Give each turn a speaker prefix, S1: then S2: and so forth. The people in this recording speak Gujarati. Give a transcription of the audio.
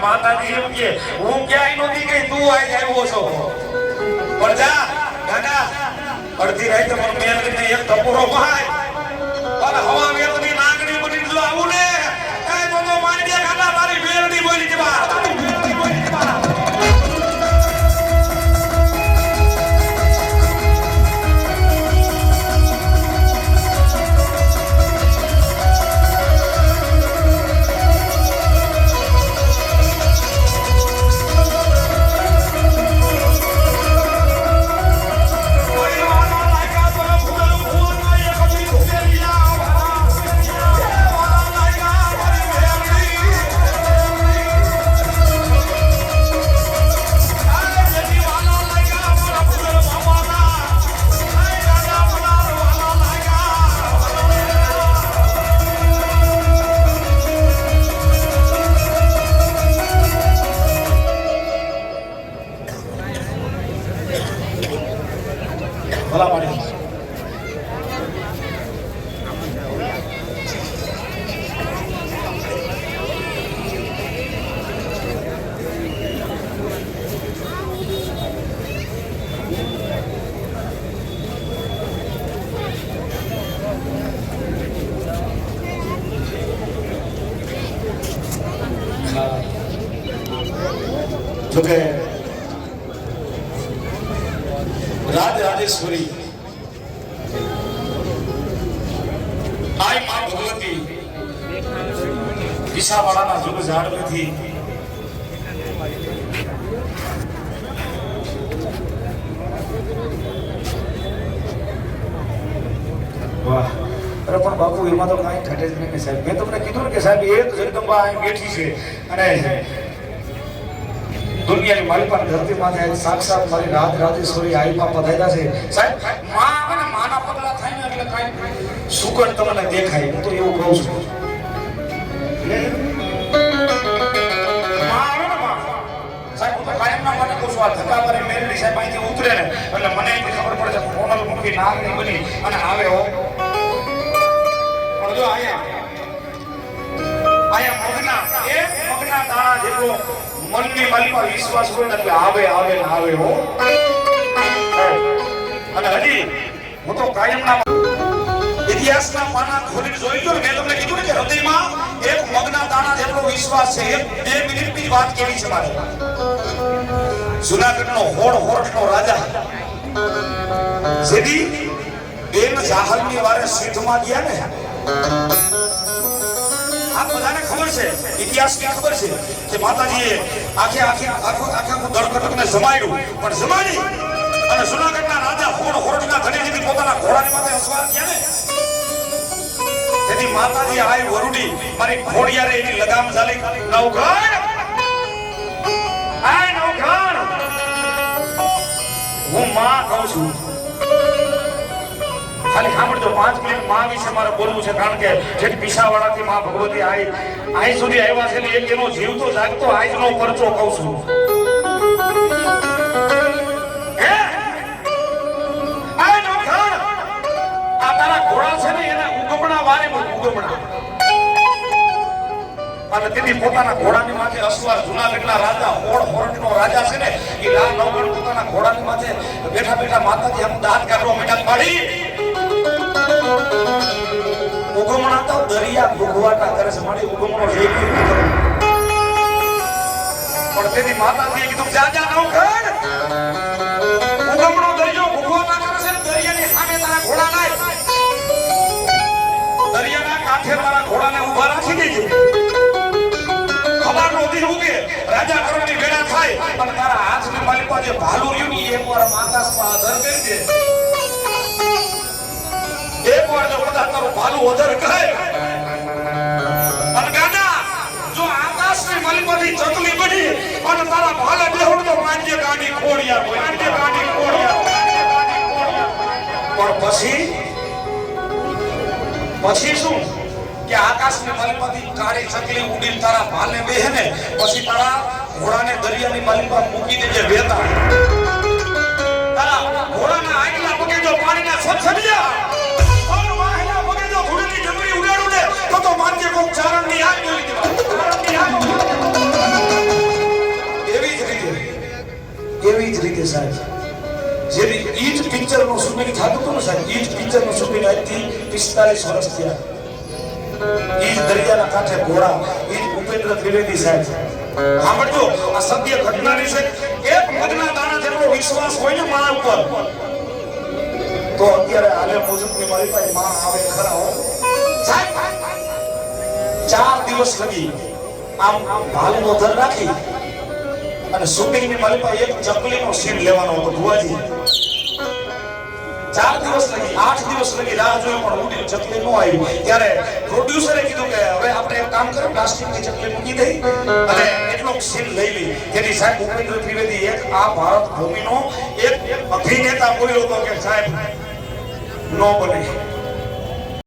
S1: માતાજી એમ કે હું ક્યાંય નહોતી ગઈ તું આઈ આવ્યો છો પણ જા ગાડા અડધી રાતે મને મેલડીને એક ટપોરો માય અને હવા વેતની નાગણી બની જો આવું ને એ તો મારી દે ગાડા મારી મેલડી બોલી જવા
S2: જોકે રાજરાજેશ્વરી આઈ માં ભગવતી વિસાવાડાના જુગ ઝાડવેથી વાહ અરે પણ બાપુ એમાં તો કાંઈ ઘટે જ નહીં સાહેબ મેં તમને કીધું ને કે સાહેબ એ તો જગદંબા અહીં બેઠી છે અને દુનિયાની મારી પાસે ધરતી માથે સાક્ષાત મારી રાજરાજેશ્વરી આઈમાં પધાર્યા છે સાહેબ માં અને માના પગલા થાય ને એટલે કાંઈ સુગંધ તમને દેખાય હું તો એવું કહું છું સાહેબ હું તો કાયમના મને કહું છું આ ધક્કા મારી મેલડી સાહેબ અહીંથી ઉતરે ને એટલે મને અહીંથી ખબર પડે છે મોનલ મુખી નાગની બની અને આવે હો પણ જો અહીંયા મગના દાણા જેટલો મનની માલિકમાં વિશ્વાસ હોય ને એટલે આવે ને આવે હો અને હજી હું તો કાયમના ઇતિહાસના પાના ખોલીને જોઈ લો મેં તમને કીધું ને કે હૃદયમાં એક મગના દાણા જેટલો વિશ્વાસ છે એક 2 મિનિટની વાત કેવી છે મારે જૂનાગઢનો હોડનો રાજા જેદી બેન જાહલની વારે સિદ્ધમાં ગયા ને આ બધાને ખબર છે ઇતિહાસની ખબર છે કે માતાજીએ આખું દળકટકને જમાડ્યું પણ જમાડી અને જૂનાગઢના રાજા હોડના ધણીજીથી પોતાના ઘોડાની માથે અસવાર થયા ને તેથી માતાજી આઈ વરુડી મારી ઘોડિયારે એની લગામ ચાલી નવઘણ હું માં કહું છું ખાલી સાંભળજો 5 મિનિટ માં વિશે મારે બોલવું છે કારણ કે જે પીસાવાડાથી માં ભગવતી આઈ સુધી આવ્યા છે ને એક એનો જીવતો જાગતો આજનો પરચો કહું છું આ તારા ઘોડા છે ને એને ઉગમણા વારે ઉગમણા અને તેથી પોતાના ઘોડાની માથે અસવાર જૂનાગઢના રાજા હોડનો રાજા છે ને એ નવગઢ પોતાના ઘોડાની માથે બેઠા માતાજી આમ દાંત કાઢવા મીઠા પાડી ઉગમણા તો દરિયા ભૂગવાટા કરે છે મારી ઉગમણો જોઈ પણ તેથી માતાજીએ કીધું જા નવગઢ ઉગમણો દરિયો ભૂગવાટા કરે છે દરિયાની સામે તારા ઘોડા નાય દરિયાના કાંઠે તારા ઘોડાને ઊભા રાખી દેજે ખબર નહોતી ઉગે રાજા કરવાની વેળા થાય અને તારા હાથની માલિકા જે ભાલું રહ્યું ને એકવાર આકાશમાં આધાર કરી દે એકવાર જો કદાચ તારું ભાલું ઓધર કહે અને ગાડા જો આકાશની માલિકાથી ચકલી બની અને તારા ભાલે બેહુડ તો માંજે ગાડી ખોડિયા પણ પછી શું કે આકાશની માલિકાથી કાળી ચકલી ઉડીને તારા ભાલે બેહે ને પછી તારા ઘોડાને દરિયાની માલિકા મૂકી દેજે બેતા તારા ઘોડાના આગલા પગે જો પાણીના છછડિયા ઓર વાહના પગે જો ઘોડાની જંગલી ઉડાડું ને તો માનજે કોક ચારણની આગ બોલી દેવા ચારણની આગ
S1: સાહેબ જેની ઈ જ પિક્ચરનું શૂટિંગ થતું હતું ને સાહેબ, ઈ જ પિક્ચરનું શૂટિંગ આજથી 45 વર્ષ થયા. ઈ જ દરિયાના કાંઠે ઘોડા, ઈ જ ભૂપેન્દ્ર ત્રિવેદી સાહેબ. સાંભળજો, આ સત્ય ઘટનાની છે. એક મગના દાણા જેટલો વિશ્વાસ હોય ને માં ઉપર, તો અત્યારે આલે મુજબની મારી પાસે માં આવે ખરા હો સાહેબ. 4 દિવસ લગી આમ ભાલનો ધર રાખી અને શૂટિંગની મારી પાસે એક ચકલીનો સીન લેવાનો હતો ભુવાજી. 4 દિવસ લગી, 8 દિવસ લગી રાહ જોઈ પણ ઉડી ચકલી નો આવી. ત્યારે પ્રોડ્યુસરે કીધું કે હવે આપણે એક કામ કરો, પ્લાસ્ટિકની ચકલી મૂકી દઈ અને એટલો સીન લઈ લી. જેની સાહેબ ભૂપેન્દ્ર ત્રિવેદી એક આ ભારત ભૂમિનો એક અભિનેતા બોલ્યો હતો કે સાહેબ નો બને.